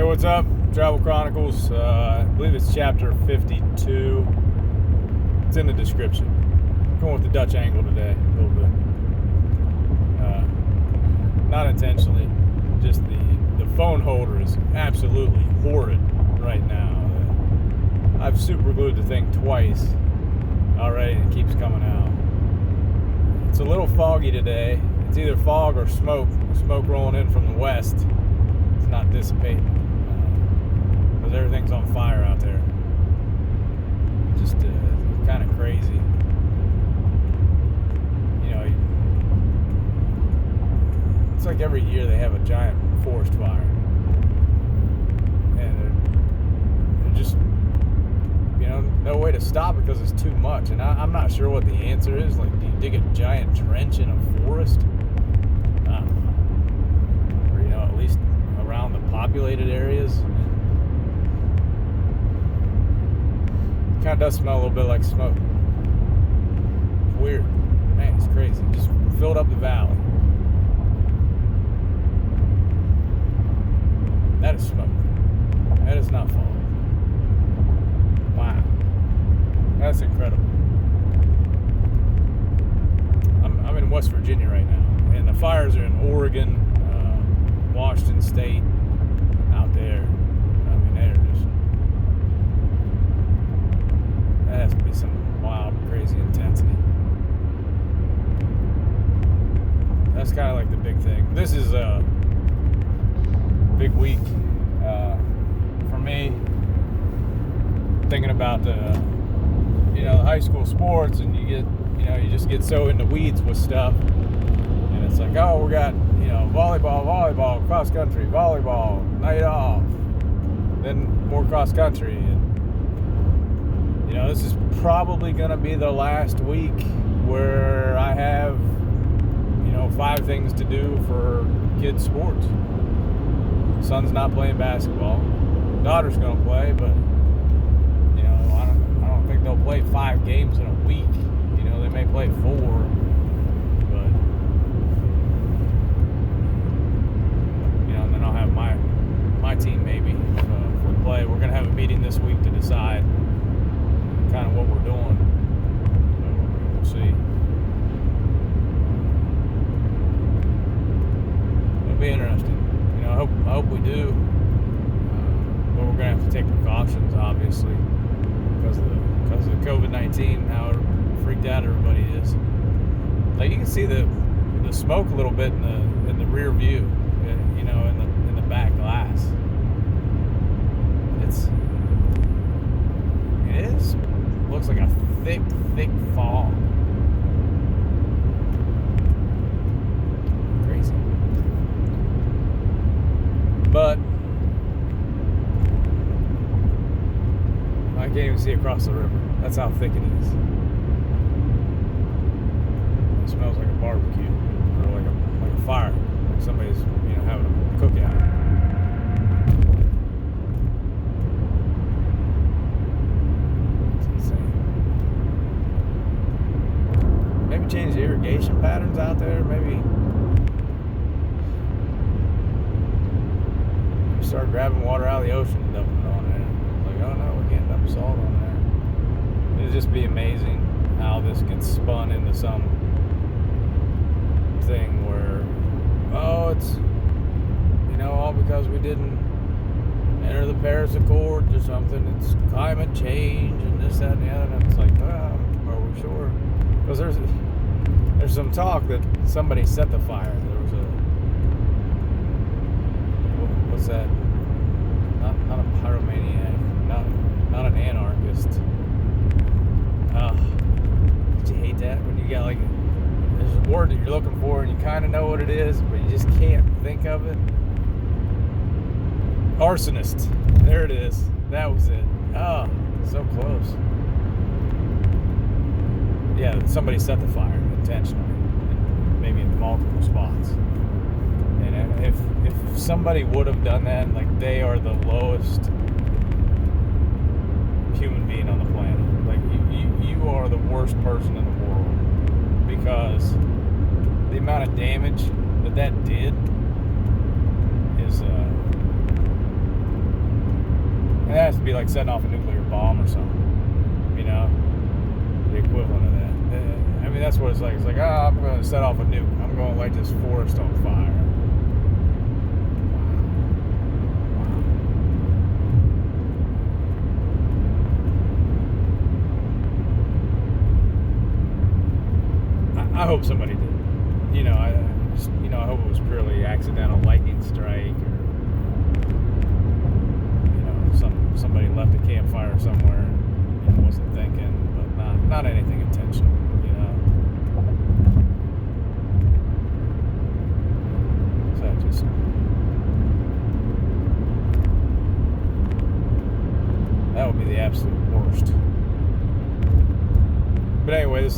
Hey, what's up? Travel Chronicles. I believe it's chapter 52. It's in the description. Going with the Dutch angle today, a little bit. Not intentionally. Just the phone holder is absolutely horrid right now. I've super glued the thing twice already and it keeps coming out. It's a little foggy today. It's either fog or smoke. Smoke rolling in from the west. It's not dissipating. Because everything's on fire out there. Just kind of crazy. You know, it's like every year they have a giant forest fire. And they're just, you know, no way to stop it because it's too much. And I'm not sure what the answer is. Like, do you dig a giant trench in a forest? I don't know. Or, you know, at least around the populated areas. Kind of does smell a little bit like smoke. It's weird. Man, it's crazy. Just filled up the valley. That is smoke. That is not fog. Wow. That's incredible. I'm in West Virginia right now, and the fires are in Oregon, Washington State, out there. I mean, they're just... That has to be some wild, crazy intensity. That's kind of like the big thing. This is a big week for me. Thinking about the high school sports, and you just get so in the weeds with stuff, and it's like, oh, we got volleyball, cross country, volleyball, night off, then more cross country. This is probably going to be the last week where I have, 5 things to do for kids' sports. Son's not playing basketball. Daughter's going to play, but, I don't think they'll play 5 games in a week. They may play 4, but, and then I'll have my team maybe if we play. We're going to have a meeting this week to decide kind of what we're doing. So we'll see. It'll be interesting. I hope we do. But we're gonna have to take precautions, obviously, because of COVID-19. How freaked out everybody is. Like, you can see the smoke a little bit in the rear view. In the back glass. It is. Looks like a thick fog. Crazy. But I can't even see across the river. That's how thick it is. It smells like a barbecue, or like a fire, like somebody's having a cookout. Change the irrigation patterns out there. Maybe start grabbing water out of the ocean and dumping it on there. Like, oh no, we can't dump salt on there. It'd just be amazing how this gets spun into some thing where, oh, it's all because we didn't enter the Paris Accords or something. It's climate change and this, that, and the other. And it's like, well, are we sure? Because there's some talk that somebody set the fire. There was what's that? Not a pyromaniac, not an anarchist. Did you hate that when you got there's a word that you're looking for and you kind of know what it is, but you just can't think of it? Arsonist. There it is. That was it. Oh, so close. Yeah, somebody set the fire intentionally, maybe in multiple spots. And if somebody would have done that, they are the lowest human being on the planet. You are the worst person in the world, because the amount of damage that did is has to be like setting off a nuclear bomb or something, you know, the equivalent of that. I mean, that's what it's like. It's like, I'm going to set off a nuke. I'm going to light this forest on fire. I hope somebody did. You know, I hope it was purely accidental lightning strike, or you know, somebody left a campfire somewhere and wasn't thinking, but not anything intentional. You know, so that just that would be the absolute worst. But anyway,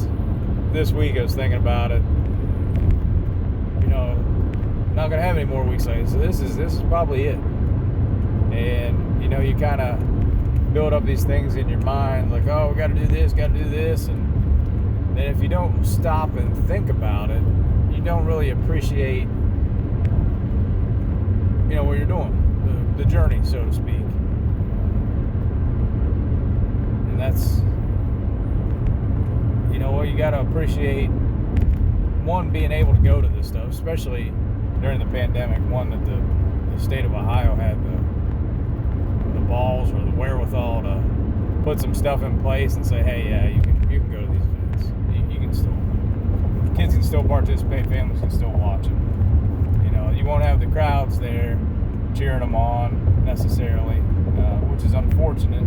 this week I was thinking about it. You know, not gonna have any more weeks like this. So this is probably it. And you know, you kind of build up these things in your mind, like, oh, we got to do this, and then if you don't stop and think about it, you don't really appreciate, you know, what you're doing, the journey, so to speak. And that's, you know, well, you got to appreciate, one, being able to go to this stuff, especially during the pandemic. One, that the state of Ohio had the balls or the wherewithal to put some stuff in place and say, hey, yeah, you can go to these events. You can still, kids can still participate, families can still watch them. You know, you won't have the crowds there cheering them on necessarily, which is unfortunate.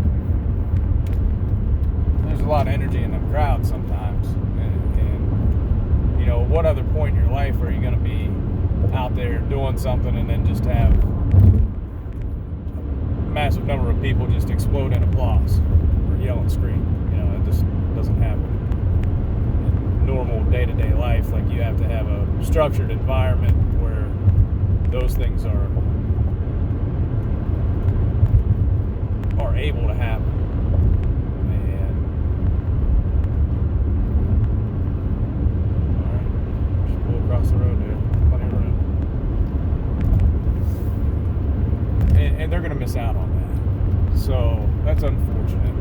There's a lot of energy in them crowds sometimes, and you know, what other point in your life are you going to be out there doing something and then just have massive number of people just explode in applause or yell and scream? You know, it just doesn't happen in normal day-to-day life. Like, you have to have a structured environment where those things are able to happen. And all right, just pull across the road there, plenty of room. And they're going to miss out on that. So that's unfortunate.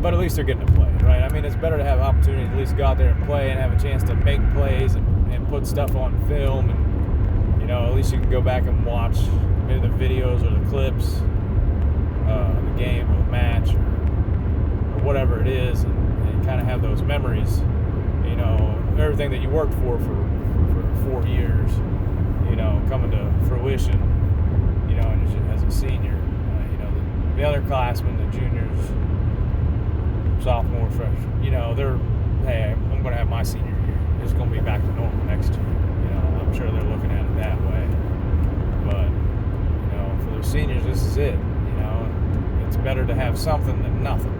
But at least they're getting to play, right? I mean, it's better to have opportunity to at least go out there and play and have a chance to make plays and put stuff on film. And, you know, at least you can go back and watch maybe the videos or the clips, the game or the match or whatever it is, and kind of have those memories, you know, everything that you worked for 4 years, you know, coming to fruition, you know, and as a senior, you know, the other classmen, the juniors, sophomore, freshman, you know, hey, I'm going to have my senior year. It's going to be back to normal next year. You know, I'm sure they're looking at it that way. But, you know, for those seniors, this is it. You know, it's better to have something than nothing.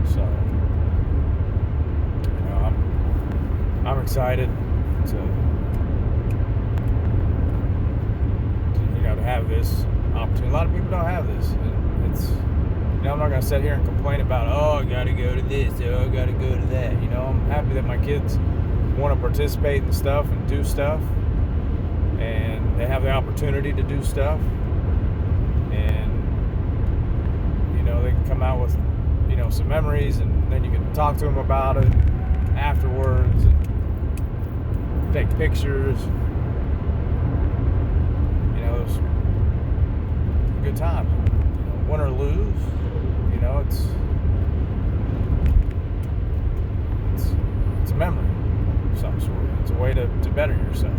So, you know, I'm excited to have this opportunity. A lot of people don't have this. It's, you know, I'm not going to sit here and complain about, oh, I got to go to this, oh, I got to go to that. You know, I'm happy that my kids want to participate in stuff and do stuff, and they have the opportunity to do stuff, and, you know, they can come out with, you know, some memories, and then you can talk to them about it afterwards and take pictures. Those good times, you know, win or lose, you know, it's a memory of some sort. It's a way to better yourself.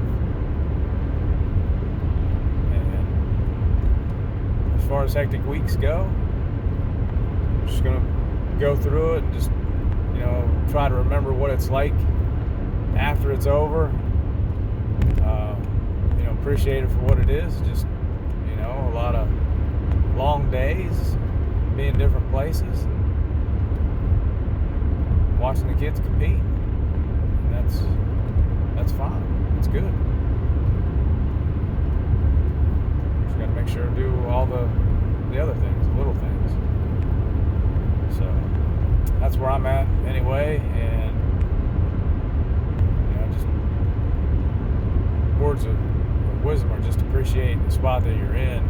And as far as hectic weeks go, I'm just gonna go through it and just, you know, try to remember what it's like after it's over. Appreciate it for what it is. Just, you know, a lot of long days, being different places, and watching the kids compete. And that's fine. It's good. Just got to make sure to do all the other things, the little things. So that's where I'm at anyway. And, you know, just wisdom, or just appreciate the spot that you're in,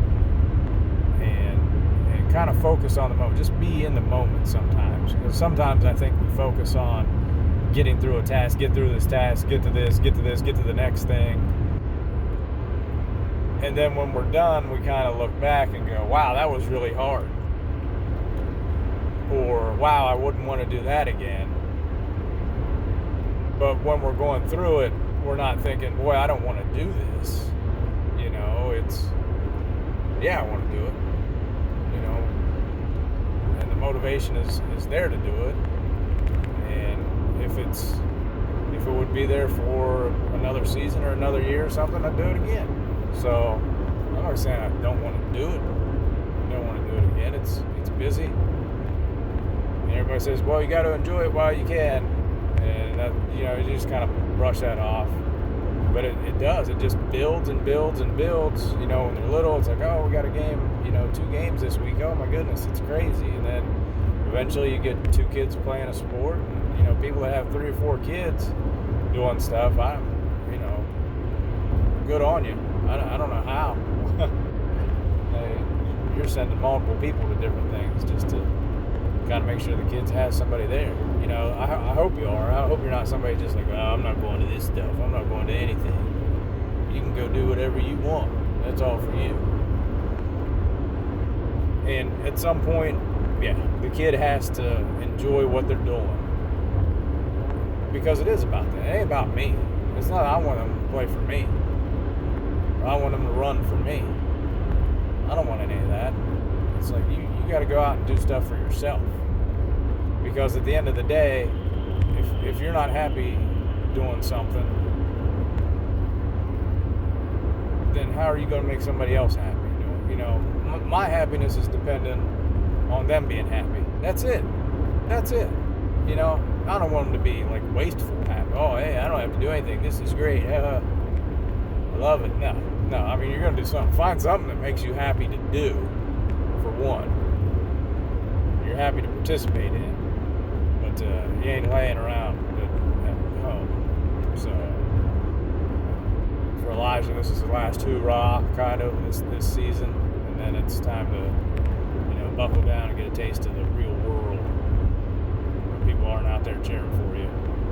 and kind of focus on the moment. Just be in the moment sometimes, because sometimes I think we focus on getting through a task, get through this task, get to this, get to this, get to the next thing. And then when we're done, we kind of look back and go, wow, that was really hard. Or, wow, I wouldn't want to do that again. But when we're going through it, we're not thinking, boy, I don't want to do this. You know, it's, yeah, I want to do it. You know, and the motivation is there to do it. And if it would be there for another season or another year or something, I'd do it again. So I'm not saying I don't want to do it. I don't want to do it again. It's busy. And everybody says, well, you got to enjoy it while you can. And that, you know, you just kind of brush that off. But it does. It just builds and builds and builds. You know, when they're little, it's like, oh, we got a game, you know, 2 games this week. Oh, my goodness, it's crazy. And then eventually you get 2 kids playing a sport. And, you know, people that have 3 or 4 kids doing stuff, you know, good on you. I don't know how. You're sending multiple people to different things just to kind of make sure the kids have somebody there. You know, I hope you are. I hope you're not somebody just like, oh, I'm not going to this stuff. I'm not going to anything. You can go do whatever you want. That's all for you. And at some point, yeah, the kid has to enjoy what they're doing. Because it is about that. It ain't about me. It's not I want them to play for me. I want them to run for me. I don't want any of that. It's like you got to go out and do stuff for yourself. Because at the end of the day, if you're not happy doing something, then how are you going to make somebody else happy? You know, my happiness is dependent on them being happy. That's it. That's it. You know, I don't want them to be like wasteful happy. Oh, hey, I don't have to do anything. This is great. I love it. No, I mean, you're going to do something. Find something that makes you happy to do, for one. You're happy to participate in. But you ain't laying around at home. So, for Elijah, this is the last hoorah, kind of, this season. And then it's time to, you know, buckle down and get a taste of the real world. Where people aren't out there cheering for you,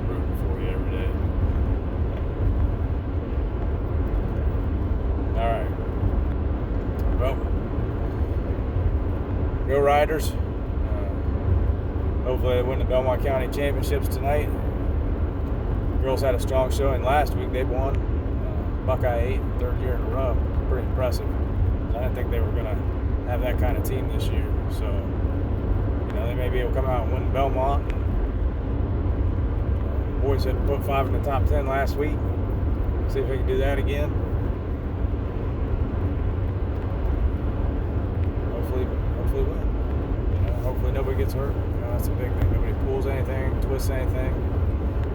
rooting for you every day. All right. Well, go Riders. Hopefully they win the Belmont County Championships tonight. Girls had a strong showing last week. They won. Buckeye 8, 3rd year in a row. Pretty impressive. I didn't think they were going to have that kind of team this year. So, you know, they may be able to come out and win Belmont. Boys had put 5 in the top 10 last week. See if they can do that again. Hopefully win. You know, hopefully nobody gets hurt. You know, that's a big thing. Nobody pulls anything, twists anything.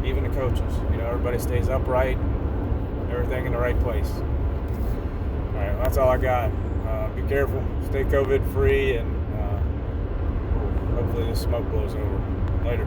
Even the coaches. You know, everybody stays upright. Everything in the right place. All right, well, that's all I got. Be careful. Stay COVID free, and hopefully this smoke blows over. Later.